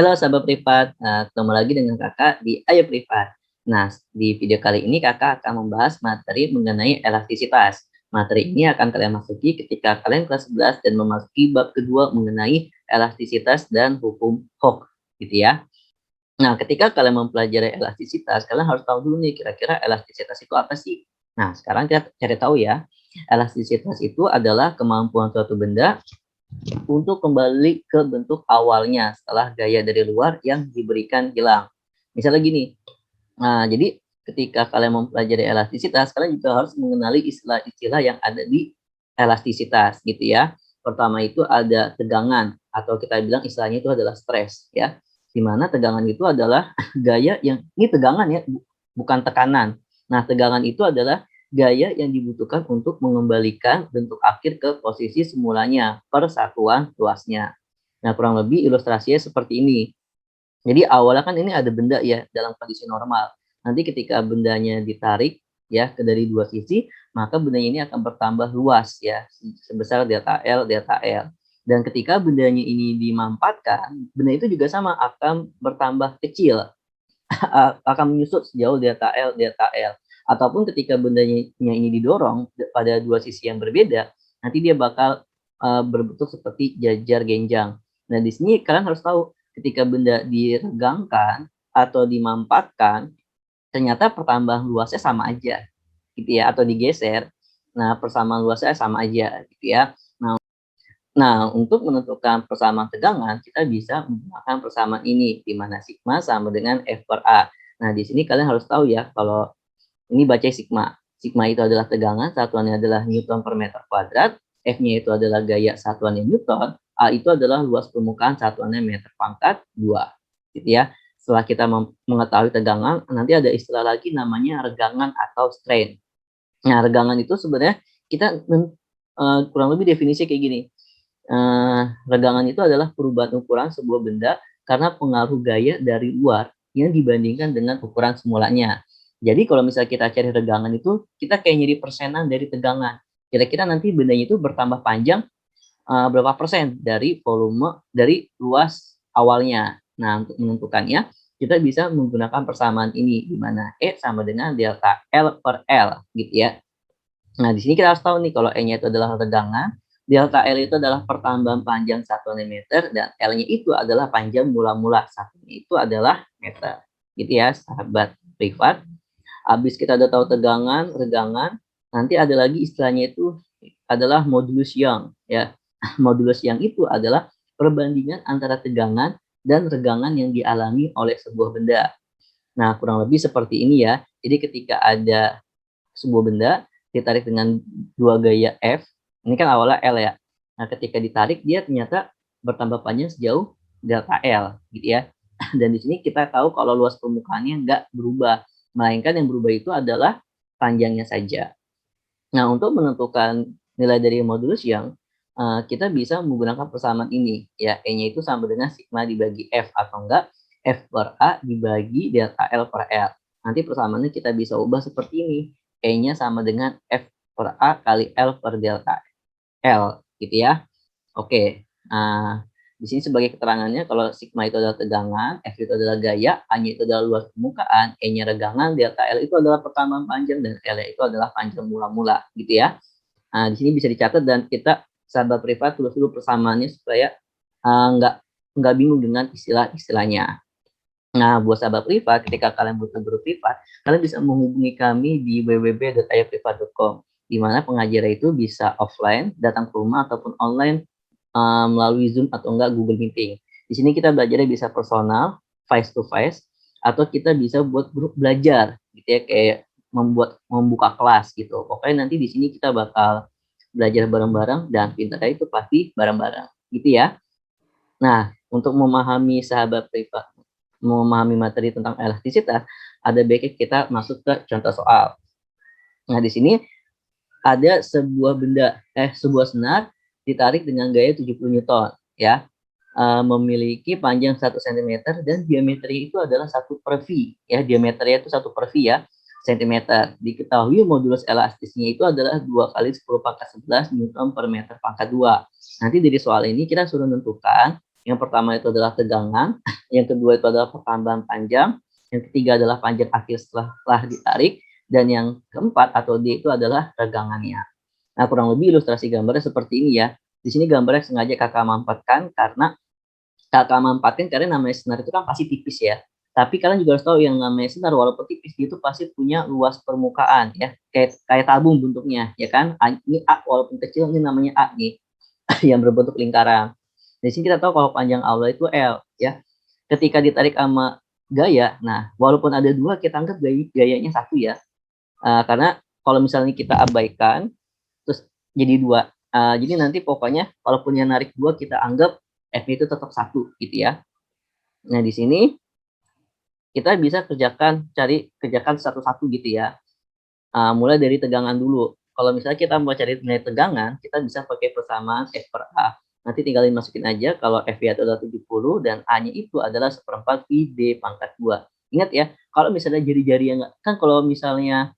Halo sahabat privat, ketemu lagi dengan kakak di Ayo Privat. Nah, di video kali ini kakak akan membahas materi mengenai elastisitas. Materi ini akan kalian masuki ketika kalian kelas 11 dan memasuki bab kedua mengenai elastisitas dan hukum Hooke, gitu ya. Nah, ketika kalian mempelajari elastisitas, kalian harus tahu dulu nih kira-kira elastisitas itu apa sih? Nah, sekarang kita cari tahu ya. Elastisitas itu adalah kemampuan suatu benda untuk kembali ke bentuk awalnya setelah gaya dari luar yang diberikan hilang. Misalnya gini, jadi ketika kalian mempelajari elastisitas, kalian juga harus mengenali istilah-istilah yang ada di elastisitas gitu ya. Pertama itu ada tegangan atau kita bilang istilahnya itu adalah stres ya. Di mana tegangan itu adalah gaya yang ini tegangan ya, bukan tekanan. Nah, tegangan itu adalah gaya yang dibutuhkan untuk mengembalikan bentuk akhir ke posisi semulanya per satuan luasnya. Nah, kurang lebih ilustrasinya seperti ini. Jadi awalnya kan ini ada benda ya dalam kondisi normal. Nanti ketika bendanya ditarik ya ke dari dua sisi, maka bendanya ini akan bertambah luas ya sebesar delta L delta L. Dan ketika bendanya ini dimampatkan, benda itu juga sama akan bertambah kecil, akan menyusut sejauh delta L delta L. Ataupun ketika bendanya ini didorong pada dua sisi yang berbeda, nanti dia bakal berbentuk seperti jajar genjang. Nah, di sini kalian harus tahu ketika benda diregangkan atau dimampatkan, ternyata pertambahan luasnya sama aja, gitu ya, atau digeser. Nah, persamaan luasnya sama aja, gitu ya. Nah, untuk menentukan persamaan tegangan, kita bisa menggunakan persamaan ini, di mana sigma sama dengan F per A. Nah, di sini kalian harus tahu ya, kalau ini baca sigma. Sigma itu adalah tegangan, satuannya adalah Newton per meter kuadrat, F-nya itu adalah gaya, satuannya Newton, A itu adalah luas permukaan, satuannya meter pangkat 2. Gitu ya. Setelah kita mengetahui tegangan, nanti ada istilah lagi namanya regangan atau strain. Nah, regangan itu sebenarnya kita kurang lebih definisi kayak gini. Regangan itu adalah perubahan ukuran sebuah benda karena pengaruh gaya dari luar yang dibandingkan dengan ukuran semulanya. Jadi kalau misalnya kita cari regangan itu, kita kayak nyari persenan dari tegangan. Kira-kira nanti bendanya itu bertambah panjang berapa persen dari volume dari luas awalnya. Nah, untuk menentukannya, kita bisa menggunakan persamaan ini, di mana E sama dengan delta L per L, gitu ya. Nah, di sini kita harus tahu nih kalau E-nya itu adalah tegangan, delta L itu adalah pertambahan panjang satuan meter, dan L-nya itu adalah panjang mula-mula, satunya itu adalah meter. Gitu ya, sahabat privat. Habis kita udah tahu tegangan, regangan, nanti ada lagi istilahnya itu adalah modulus Young. Ya. Modulus Young itu adalah perbandingan antara tegangan dan regangan yang dialami oleh sebuah benda. Nah, kurang lebih seperti ini ya. Jadi ketika ada sebuah benda ditarik dengan dua gaya F, ini kan awalnya L ya. Nah, ketika ditarik dia ternyata bertambah panjang sejauh delta L, gitu ya. Dan di sini kita tahu kalau luas permukaannya nggak berubah, melainkan yang berubah itu adalah panjangnya saja. Nah, untuk menentukan nilai dari modulus yang kita bisa menggunakan persamaan ini, ya E-nya itu sama dengan sigma dibagi F atau enggak F per A dibagi delta L per L. Nanti persamaannya kita bisa ubah seperti ini. E-nya sama dengan F per A kali L per delta L, gitu ya. Oke, di sini sebagai keterangannya kalau sigma itu adalah tegangan, F itu adalah gaya, A-nya itu adalah luas permukaan, E-nya regangan, delta L itu adalah pertambahan panjang, dan L itu adalah panjang mula-mula, gitu ya. Nah, di sini bisa dicatat dan kita sahabat privat tulis dulu persamaannya supaya nggak bingung dengan istilah-istilahnya. Nah, buat sahabat privat, ketika kalian butuh guru privat, kalian bisa menghubungi kami di www.ayoprivat.com, di mana pengajar itu bisa offline, datang ke rumah, ataupun online melalui Zoom atau enggak Google Meeting. Di sini kita belajarnya bisa personal, face to face, atau kita bisa buat grup belajar, gitu ya, kayak membuka kelas gitu. Pokoknya nanti di sini kita bakal belajar bareng-bareng dan pintarnya itu pasti bareng-bareng, gitu ya. Nah, untuk memahami sahabat privat, memahami materi tentang elastisitas, ada baiknya kita masuk ke contoh soal. Nah, di sini ada sebuah senar ditarik dengan gaya 70 Newton ya. Memiliki panjang 1 cm dan diameternya itu adalah 1 per V ya. Diameternya itu 1 per V ya, cm. Diketahui modulus elastisnya itu adalah 2 kali 10 pangkat 11 Newton per meter pangkat 2. Nanti dari soal ini kita suruh menentukan Yang pertama itu adalah tegangan, yang kedua itu adalah pertambahan panjang, yang ketiga adalah panjang akhir setelah ditarik, dan yang keempat atau D itu adalah regangannya. Nah, kurang lebih ilustrasi gambarnya seperti ini ya. Di sini gambarnya sengaja kakak mampatkan karena namanya sinar itu kan pasti tipis ya. Tapi kalian juga harus tahu yang namanya sinar walaupun tipis itu pasti punya luas permukaan ya. Kayak tabung bentuknya ya kan. Ini A walaupun kecil ini namanya A nih yang berbentuk lingkaran. Di sini kita tahu kalau panjang aula itu L ya. Ketika ditarik sama gaya, nah walaupun ada dua kita anggap gayanya satu ya. Karena kalau misalnya kita abaikan terus jadi dua. Jadi nanti pokoknya walaupun yang narik dua kita anggap F itu tetap satu gitu ya. Nah di sini kita bisa kerjakan satu-satu gitu ya. Mulai dari tegangan dulu. Kalau misalnya kita mau cari nilai tegangan, kita bisa pakai persamaan F per A. Nanti tinggal dimasukin aja kalau F-nya itu adalah 70 dan A-nya itu adalah 1/4 pi D pangkat 2. Ingat ya, kalau misalnya jari-jari yang kan kalau misalnya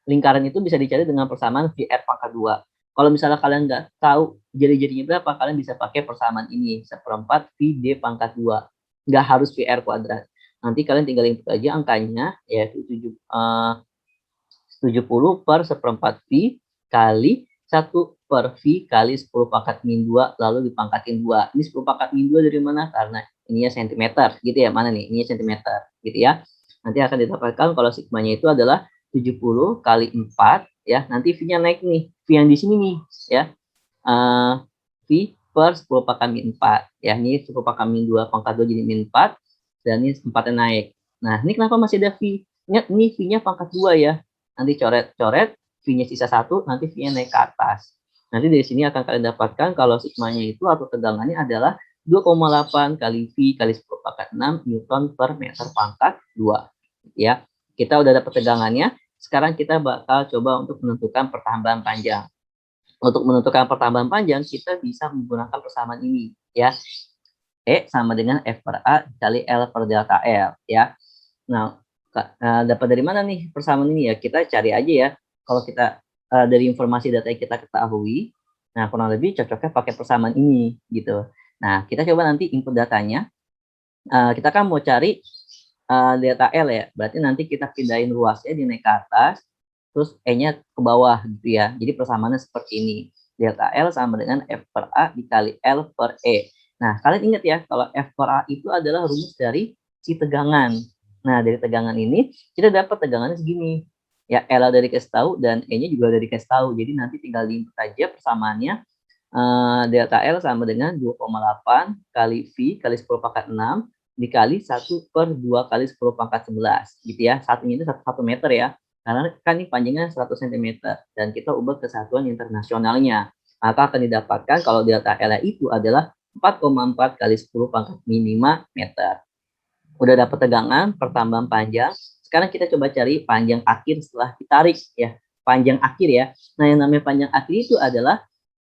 lingkaran itu bisa dicari dengan persamaan VR pangkat 2. Kalau misalnya kalian nggak tahu jari-jarinya berapa, kalian bisa pakai persamaan ini, 1/4 pi D pangkat 2. Nggak harus VR kuadrat. Nanti kalian tinggal input aja angkanya, yaitu 70 per 1/4 pi kali 1 per V kali 10 pangkat min 2 lalu dipangkatin 2. Ini 10 pangkat min 2 dari mana? Karena ininya cm gitu ya. Mana nih? Ininya cm gitu ya. Nanti akan didapatkan kalau sigmanya itu adalah 70 kali 4 ya. Nanti V-nya naik nih. V yang di sini nih ya. V per 10 pangkat min 4 ya. Ini 10 pangkat min 2 pangkat 2 jadi min 4 dan ini 4-nya naik. Nah, ini kenapa masih ada V? Ingat ini V-nya pangkat 2 ya. Nanti coret-coret, V-nya sisa 1, nanti V-nya naik ke atas. Nanti dari sini akan kalian dapatkan kalau sigmanya itu atau tegangannya adalah 2,8 kali V kali 10 pangkat 6 Newton per meter pangkat 2. Ya, kita udah dapat tegangannya. Sekarang kita bakal coba untuk menentukan pertambahan panjang. Untuk menentukan pertambahan panjang, kita bisa menggunakan persamaan ini. Ya, E sama dengan F per A kali L per delta L. Ya, nah dapat dari mana nih persamaan ini ya? Kita cari aja ya. Kalau kita dari informasi data yang kita ketahui, nah kurang lebih cocoknya pakai persamaan ini gitu. Nah kita coba nanti input datanya. Kita kan mau cari delta L ya. Berarti nanti kita pindahin luasnya dinaik ke atas, terus E-nya ke bawah gitu ya. Jadi persamaannya seperti ini. Delta L sama dengan F per A dikali L per E. Nah kalian ingat ya kalau F per A itu adalah rumus dari si tegangan. Nah, dari tegangan ini kita dapat tegangannya segini. Ya, L dari dikasih tahu dan E-nya juga dari dikasih tahu. Jadi nanti tinggal diinput aja persamaannya. Delta L sama dengan 2,8 kali V kali 10 pangkat 6 dikali 1 per 2 kali 10 pangkat 11. Gitu ya. Satunya itu 1 meter ya. Karena kan ini panjangnya 100 cm. Dan kita ubah ke satuan internasionalnya. Maka akan didapatkan kalau delta L itu adalah 4,4 kali 10 pangkat min 5 meter. Udah dapat tegangan, pertambahan panjang. Sekarang kita coba cari panjang akhir setelah ditarik ya. Panjang akhir ya. Nah, yang namanya panjang akhir itu adalah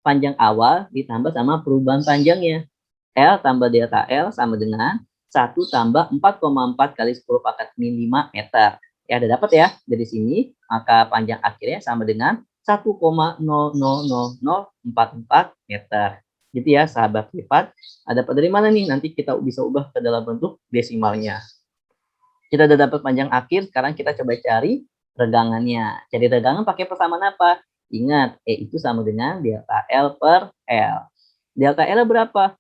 panjang awal ditambah sama perubahan panjangnya. L tambah delta L sama dengan 1 tambah 4,4 kali 10 pangkat min 5 meter. Ya, udah dapat ya dari sini. Maka panjang akhirnya sama dengan 1,000044 meter. Gitu ya sahabat privat. Dapat dari mana nih? Nanti kita bisa ubah ke dalam bentuk desimalnya. Kita udah dapat panjang akhir, sekarang kita coba cari regangannya. Cari regangan pakai persamaan apa? Ingat, E itu sama dengan delta L per L. Delta L berapa?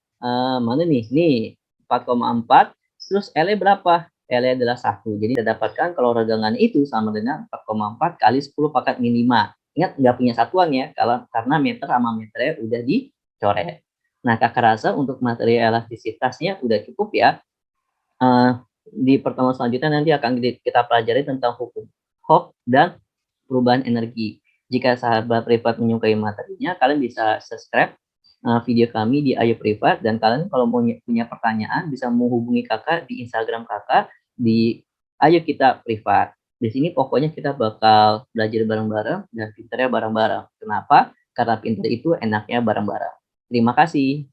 Mana nih? Nih, 4,4. Terus L-nya berapa? L-nya adalah 1. Jadi kita dapatkan kalau regangan itu sama dengan 4,4 kali 10 pangkat min 5. Ingat, nggak punya satuan ya, karena meter sama meternya udah dicoret. Nah, kakak rasa untuk materi elastisitasnya udah cukup ya. Di pertemuan selanjutnya nanti akan kita pelajari tentang hukum Hooke dan perubahan energi. Jika sahabat privat menyukai materinya, kalian bisa subscribe video kami di Ayo Privat, dan kalian kalau punya pertanyaan bisa menghubungi kakak di Instagram kakak di Ayo Kita Privat. Di sini pokoknya kita bakal belajar bareng-bareng dan pinternya bareng-bareng. Kenapa? Karena pinter itu enaknya bareng-bareng. Terima kasih.